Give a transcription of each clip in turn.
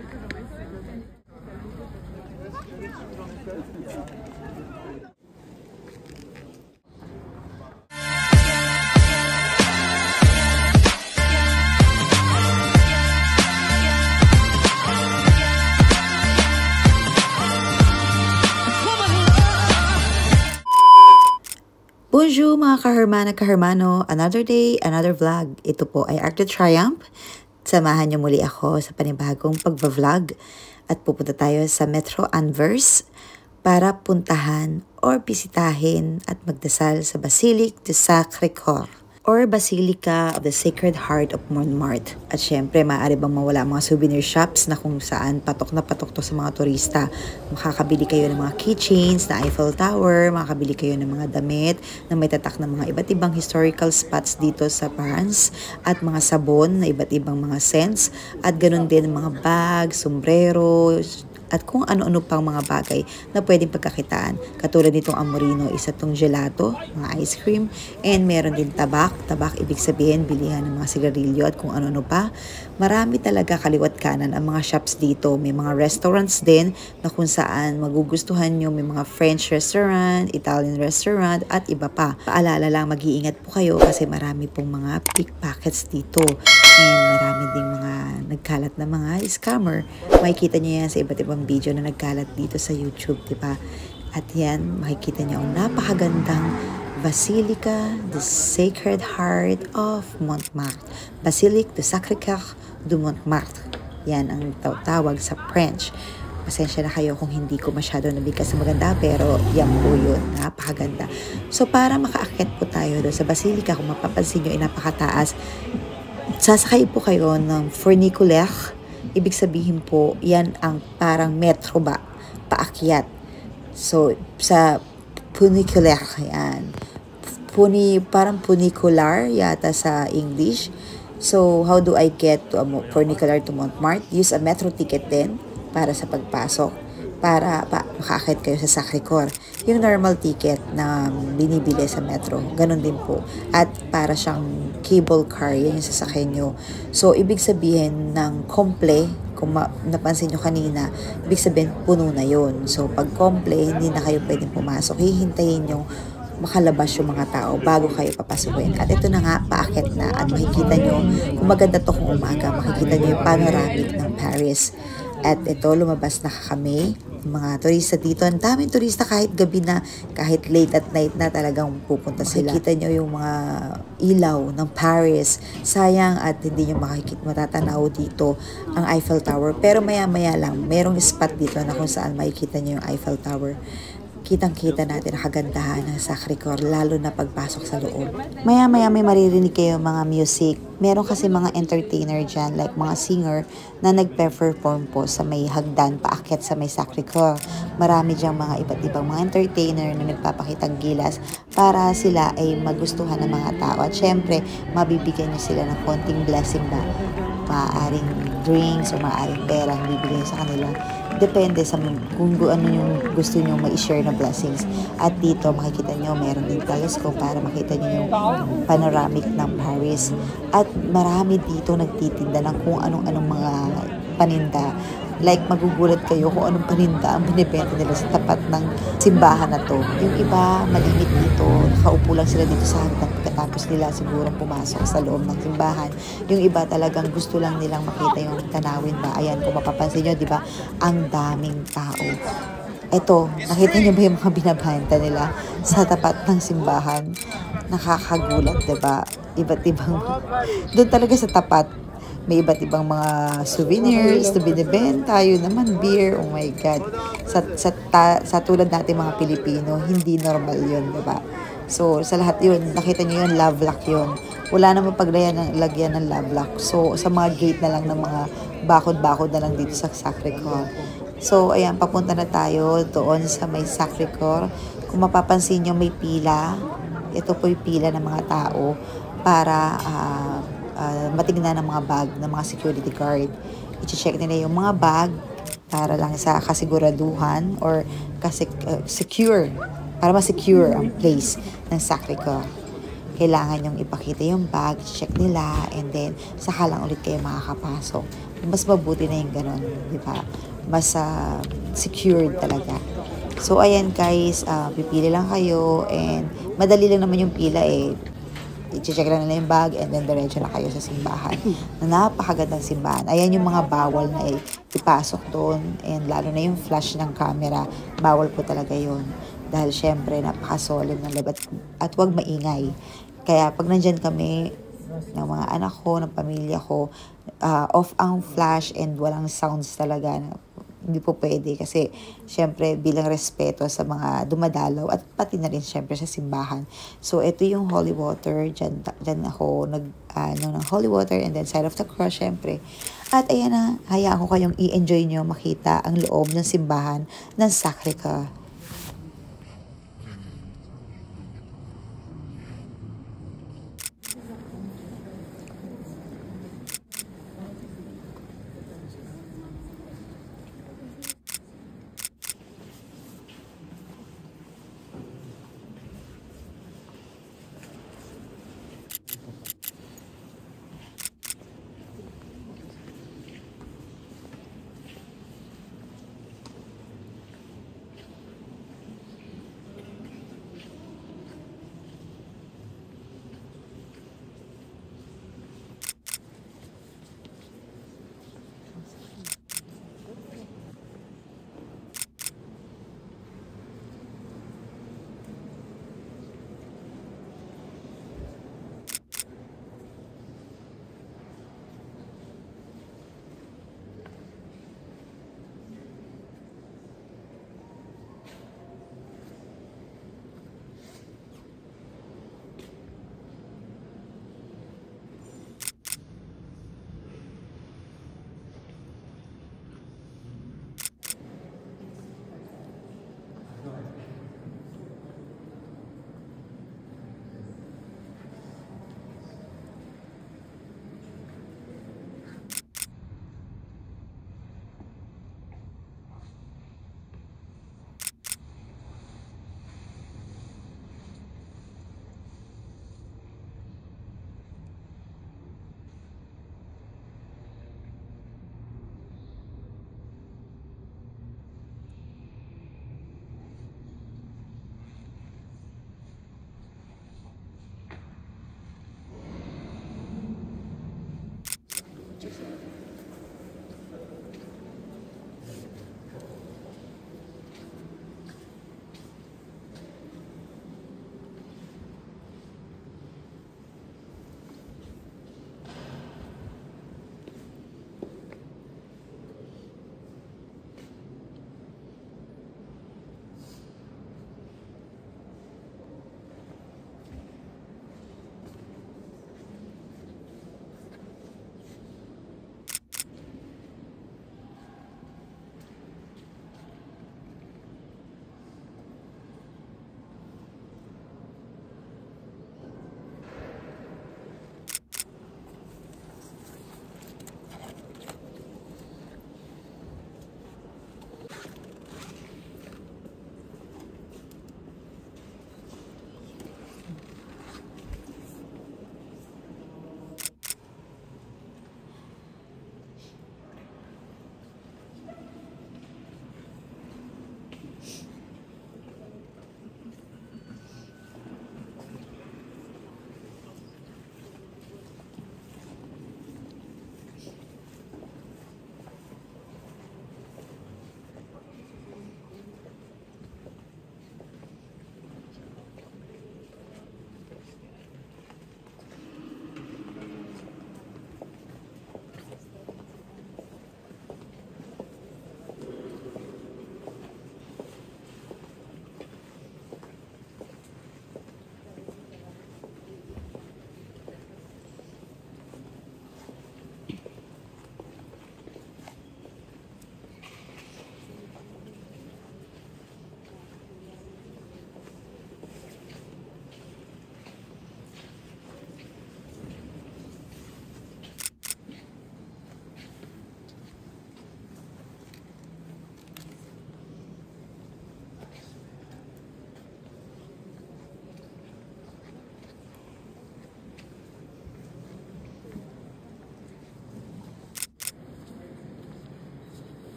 Bonjour mga kahermana kahermano, another day, another vlog. Ito po ay Arc de Triomphe. Samahan niyo muli ako sa panibagong pagva-vlog at pupunta tayo sa Metro Anvers para puntahan or bisitahin at magdasal sa Basilique du Sacré-Cœur or Basilica of the Sacred Heart of Montmartre. At syempre, maaari bang mawala mga souvenir shops na kung saan patok na patok to sa mga turista. Makakabili kayo ng mga keychains na Eiffel Tower, makakabili kayo ng mga damit na may tatak ng mga iba't ibang historical spots dito sa France at mga sabon na iba't ibang mga scents at ganun din mga bag, sombrero, at kung ano-ano pang mga bagay na pwedeng pagkakitaan. Katulad nitong Amorino, isa tong gelato, mga ice cream, and meron din tabak. Tabak, ibig sabihin, bilihan ng mga sigarilyo at kung ano-ano pa. Marami talaga kaliwat kanan ang mga shops dito. May mga restaurants din na kung saan magugustuhan nyo. May mga French restaurant, Italian restaurant, at iba pa. Paalala lang, mag-iingat po kayo kasi marami pong mga pickpockets dito. And marami ding mga nagkalat na mga scammer. Makikita nyo yan sa iba't ibang video na nagkalat dito sa YouTube, diba? At yan, makikita nyo ang napakagandang Basilica du Sacred Heart of Montmartre. Basilique du Sacré-Cœur de Montmartre. Yan ang tawag sa French. Pasensya na kayo kung hindi ko masyado nabigkas sa maganda, pero yan po yun. Napakaganda. So, para makaakyat po tayo doon sa Basilica, kung mapapansin nyo ay napakataas, sasakay po kayo ng funicular. Ibig sabihin po, yan ang parang metro ba, paakyat. So, sa funicular, yan. Parang funicular yata sa English. So, how do I get to funicular to Montmartre? Use a metro ticket din para sa pagpasok, para makakit kayo sa Sacré-Cœur. Yung normal ticket na binibili sa metro, ganun din po. At para siyang cable car, yan yung sasakyan nyo. So, ibig sabihin ng komple, kung napansin nyo kanina, ibig sabihin puno na yun. So, pag komple, hindi na kayo pwedeng pumasok. Hihintayin nyo makalabas yung mga tao bago kayo papasukin. At ito na nga, paakyat na. At makikita nyo, kung maganda to kung umaga, makikita nyo yung panoramic ng Paris. At ito, lumabas na kami. Mga turista dito. Ang daming turista kahit gabi na, kahit late at night na talagang pupunta sila. Makikita nyo yung mga ilaw ng Paris. Sayang at hindi nyo matatanaw dito ang Eiffel Tower. Pero maya-maya lang, merong spot dito na kung saan makikita nyo yung Eiffel Tower. Kitang-kita natin ang kagandahan ng Sacré-Cœur, lalo na pagpasok sa loob. Maya-maya may maririnig kayo mga music. Meron kasi mga entertainer dyan, like mga singer, na nagpe-perform po sa may hagdan, paakyat sa may Sacré-Cœur. Marami dyang mga iba't ibang mga entertainer na nagpapakitang gilas para sila ay magustuhan ng mga tao. At syempre, mabibigyan nyo sila ng konting blessing ba? Maaaring drinks o maaaring pera ang bibigyan sa kanila. Depende sa kung ano yung gusto nyo ma-share na blessings. At dito, makikita nyo, meron din telescope para makita nyo yung panoramic ng Paris. At marami dito nagtitinda ng kung anong-anong mga paninda. Like, magugulat kayo kung anong paninda ang binibenta nila sa tapat ng simbahan na to. Yung iba, malimit dito. Nakaupo lang sila dito sa hagdan pagkatapos nila siguro pumasok sa loob ng simbahan. Yung iba talagang gusto lang nilang makita yung tanawin ba. Ayan, kung mapapansin nyo, di ba, ang daming tao. Eto, nakita nyo ba yung mga binabenta nila sa tapat ng simbahan? Nakakagulat, di ba? Iba't ibang, doon talaga sa tapat, may iba't ibang mga souvenirs na binibenta. Yun naman, beer. Oh my God. Sa tulad natin mga Pilipino, hindi normal yun, diba? So, sa lahat yun, nakita nyo yun, love lock yun. Wala naman lagyan ng love lock. So, sa mga gate na lang ng mga bakod-bakod na lang dito sa Sacré-Cœur. So, ayan, papunta na tayo doon sa may Sacré-Cœur. Kung mapapansin nyo, may pila. Ito po yung pila ng mga tao para matignan ng mga bag ng mga security guard. I-check nila yung mga bag para lang sa kasiguraduhan or secure, para ma-secure ang place ng Sacré-Cœur. Kailangan yung ipakita yung bag, check nila, and then saka lang ulit kayo makakapasok. mas mabuti na yung ganun, di ba? Mas secured talaga. So, ayan guys, pipili lang kayo and madali lang naman yung pila eh. I-check lang nila yung bag and then diretso na kayo sa simbahan. Na napakagandang simbahan. Ayan yung mga bawal na ipasok doon and lalo na yung flash ng camera. Bawal po talaga yun. Dahil syempre napaka-solemn ng labat at wag maingay. Kaya pag nandyan kami ng mga anak ko, ng pamilya ko, off ang flash and walang sounds talaga. Hindi po pwede kasi syempre bilang respeto sa mga dumadalaw at pati na rin syempre sa simbahan. So ito yung holy water, dyan ako ng holy water and then side of the cross syempre. At ayan na, hayaan ko kayong i-enjoy nyo makita ang loob ng simbahan ng Sacre-Cœur.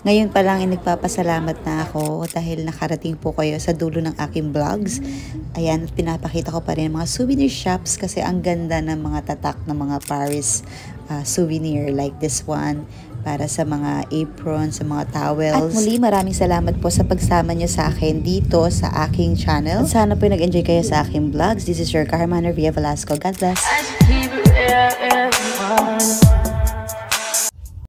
Ngayon pa lang nagpapasalamat na ako dahil nakarating po kayo sa dulo ng aking vlogs. Ayan, pinapakita ko pa rin mga souvenir shops kasi ang ganda ng mga tatak ng mga Paris souvenir like this one para sa mga aprons, sa mga towels. At muli, maraming salamat po sa pagsama nyo sa akin dito sa aking channel. At sana po nag-enjoy kayo sa aking vlogs. This is your Kahermano Via Velasco. God bless!